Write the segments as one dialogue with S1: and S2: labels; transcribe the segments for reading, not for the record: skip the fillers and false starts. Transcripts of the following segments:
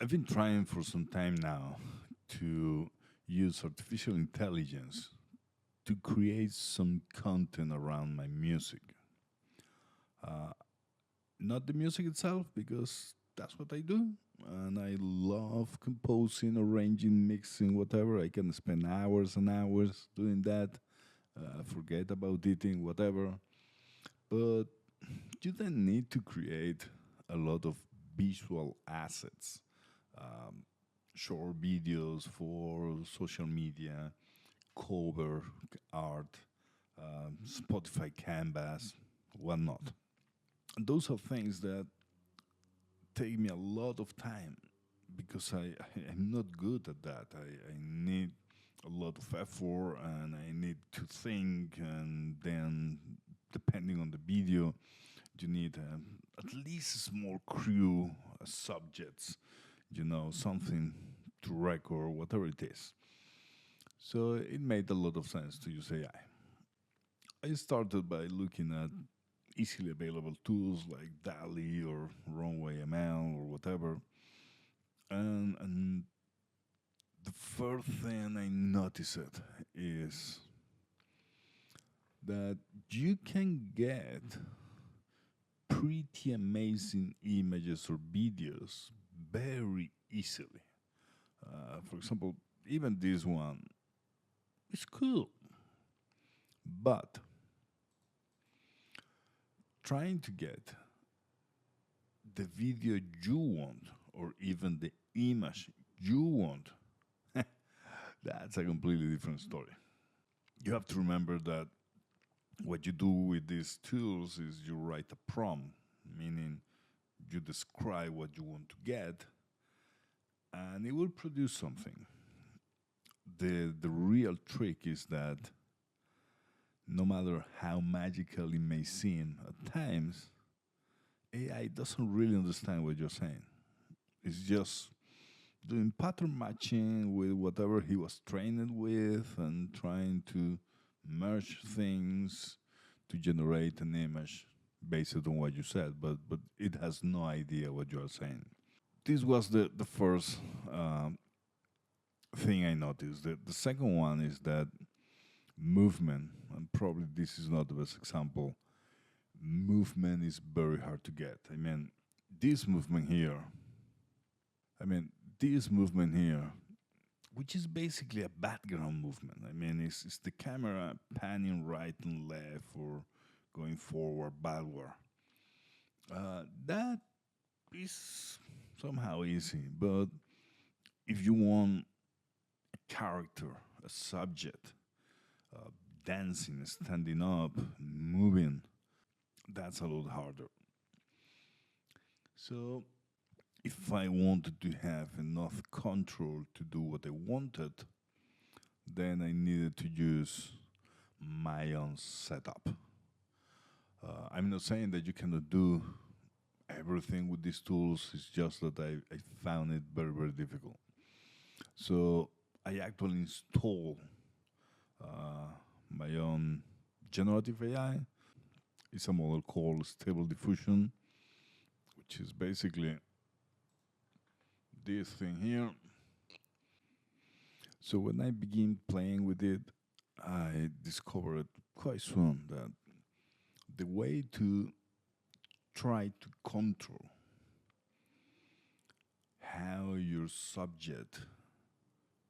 S1: I've been trying for some time now to use artificial intelligence to create some content around my music. Uh, Not the music itself, because that's what I do. And I love composing, arranging, mixing, whatever. I can spend hours and hours doing that, forget about eating, whatever. But you then need to create a lot of visual assets, um, short videos for social media, cover art, Spotify canvas, whatnot. And those are things that take me a lot of time because I'm not good at that. I need a lot of effort and I need to think, and then depending on the video, you need at least a small crew, subjects, something to record, whatever it is. So it made a lot of sense to use AI. I started by looking at easily available tools like DALI or Runway ML or whatever. And the first thing I noticed is that you can get pretty amazing images or videos very easily. For example, even this one is cool, but trying to get the video you want or even the image you want, that's a completely different story. You have to remember that what you do with these tools is you write a prompt, meaning you describe what you want to get, and it will produce something. The real trick is that no matter how magical it may seem at times, AI doesn't really understand what you're saying. It's just doing pattern matching with whatever he was trained with and trying to merge things to generate an image based on what you said, but it has no idea what you are saying. This was the first thing I noticed. The second one is that movement, and probably this is not the best example, movement is very hard to get. This movement here, I mean, this movement here, which is basically a background movement. It's the camera panning right and left or going forward, backward. That is somehow easy, but if you want a character, a subject, uh, dancing, standing up, moving, that's a lot harder. So, if I wanted to have enough control to do what I wanted, then I needed to use my own setup. I'm not saying that you cannot do everything with these tools, it's just that I found it very, very difficult. So I actually installed my own generative AI. It's a model called Stable Diffusion, which is basically this thing here. So when I began playing with it, I discovered quite soon that the way to try to control how your subject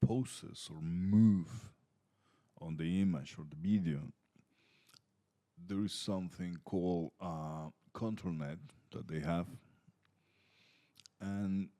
S1: poses or move on the image or the video, there is something called ControlNet that they have. And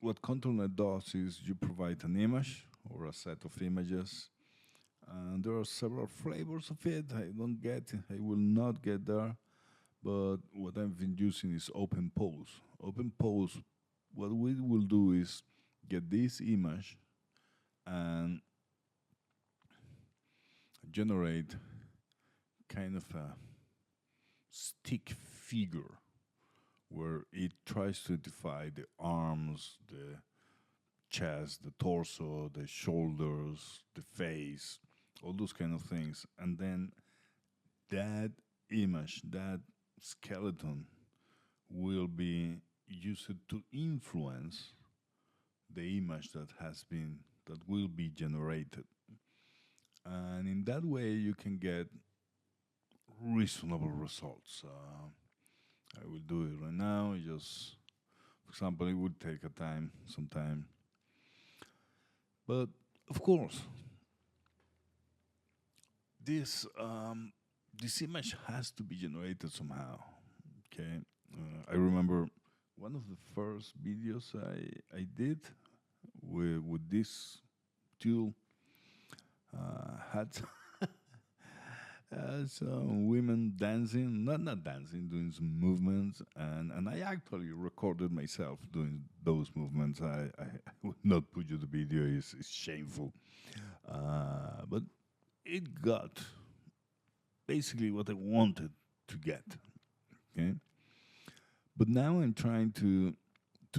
S1: what ControlNet does is you provide an image or a set of images, and there are several flavors of it. I will not get there, but what I've been using is Open Pose. Open Pose, what we will do is get this image and generate kind of a stick figure where it tries to identify the arms, the chest, the torso, the shoulders, the face, all those kind of things. And then that image, that skeleton, will be used to influence the image that will be generated, and in that way you can get reasonable results. I will do it right now. Just, for example, it would take a some time, but of course, this this image has to be generated somehow. Okay, I remember one of the first videos I did with this tool had some women dancing, not dancing, doing some movements, and I actually recorded myself doing those movements. I would not put you the video; it's shameful, but it got basically what I wanted to get. Okay, but now I'm trying to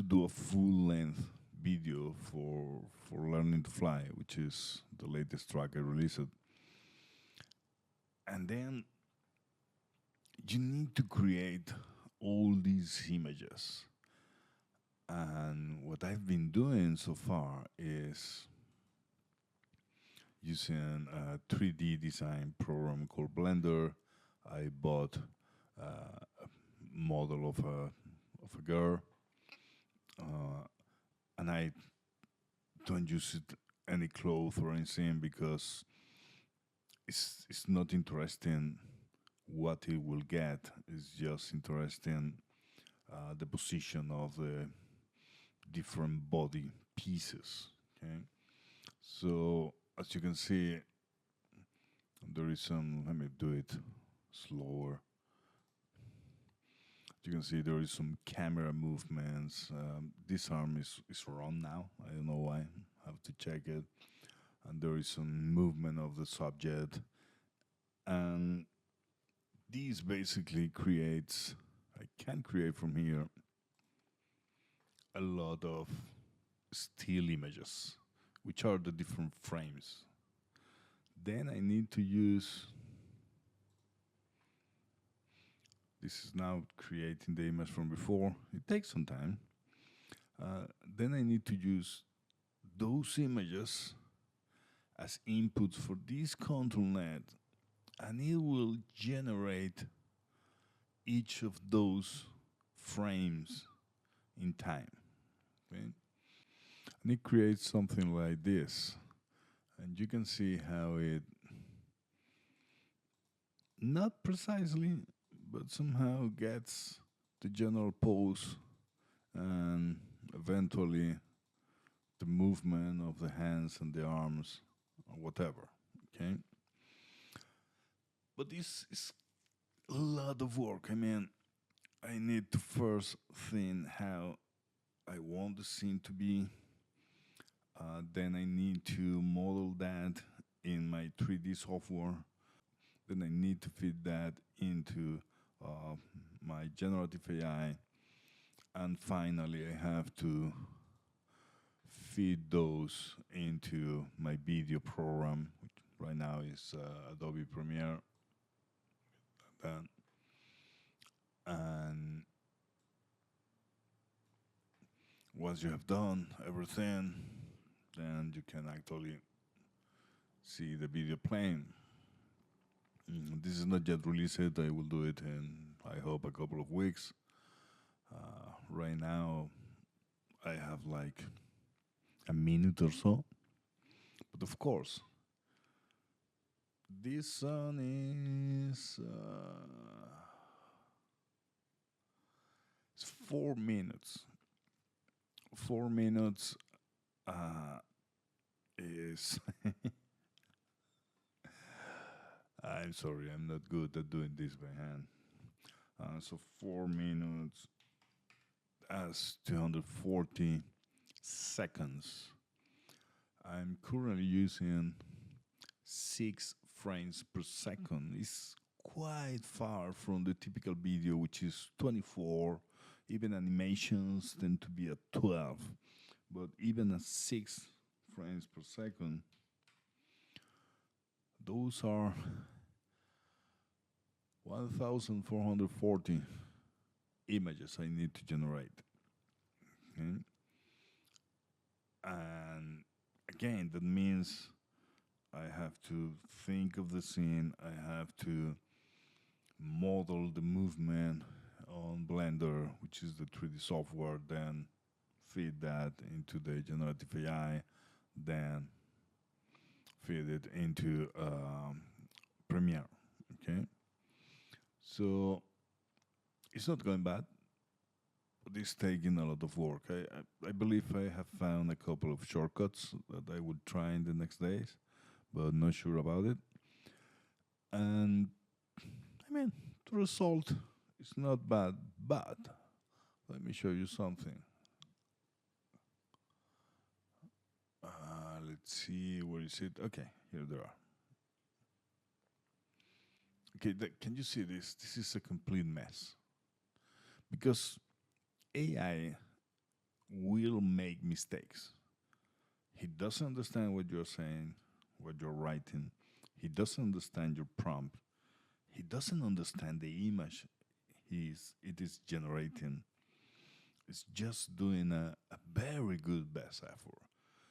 S1: do a full length video for learning to fly, which is the latest track I released. And then you need to create all these images. And what I've been doing so far is using a 3D design program called Blender. I bought a model of a girl, uh, and I don't use it any clothes or anything because it's not interesting what it will get. It's just interesting the position of the different body pieces. Okay, so as you can see, there is some. Let me do it slower. You can see there is some camera movements. This arm is wrong now. I don't know why. I have to check it. And there is some movement of the subject. And this basically creates, I can create from here a lot of still images, which are the different frames. Then I need to use, this is now creating the image from before. It takes some time. Then I need to use those images as inputs for this control net, and it will generate each of those frames in time. Okay? And it creates something like this. And you can see how it, not precisely, but somehow gets the general pose and eventually the movement of the hands and the arms or whatever. Okay? But this is a lot of work. I mean, I need to first think how I want the scene to be. Then I need to model that in my 3D software. Then I need to feed that into uh, my generative AI. And finally, I have to feed those into my video program, which right now is Adobe Premiere. Then, and once you have done everything, then you can actually see the video playing. This is not yet released. I will do it in, I hope, a couple of weeks. Right now, I have like a minute or so. But of course, this song is it's 4 minutes. 4 minutes is. I'm sorry, I'm not good at doing this by hand. So 4 minutes as 240 seconds. I'm currently using 6 frames per second. It's quite far from the typical video, which is 24. Even animations tend to be at 12. But even at 6 frames per second, those are 1,440 images I need to generate. Okay? again, that means I have to think of the scene. I have to model the movement on Blender, which is the 3D software, then feed that into the generative AI, then feed it into Premiere. Okay, so it's not going bad, but it's taking a lot of work. I believe I have found a couple of shortcuts that I would try in the next days, but not sure about it. And I mean, the result is not bad, but let me show you something. Let's see, where is it? Okay, here they are. Okay, can you see this? This is a complete mess because AI will make mistakes. He doesn't understand what you're saying, what you're writing. He doesn't understand your prompt. He doesn't understand the image it is generating. It's just doing a very good best effort.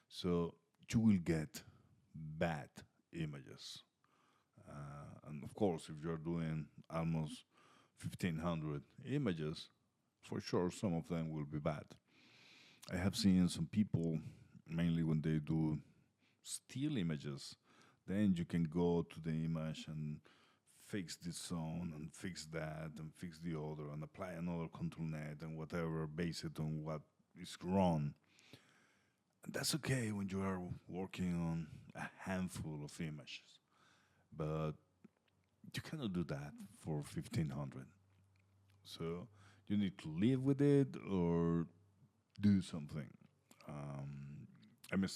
S1: So you will get bad images. And of course, if you're doing almost 1,500 images, for sure some of them will be bad. I have seen some people, mainly when they do still images, then you can go to the image and fix this zone and fix that and fix the other and apply another control net and whatever based on what is wrong. And that's okay when you are working on a handful of images, but you cannot do that for 1,500. So you need to live with it or do something. Um, I'm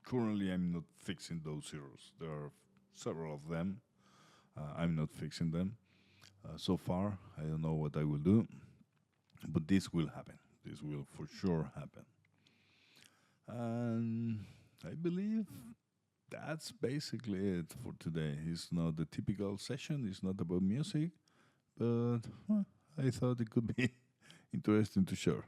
S1: currently I'm not fixing those errors. There are several of them. I'm not fixing them so far. I don't know what I will do, but this will happen. This will for sure happen. And I believe that's basically it for today. It's not the typical session. It's not about music, but I thought it could be interesting to share.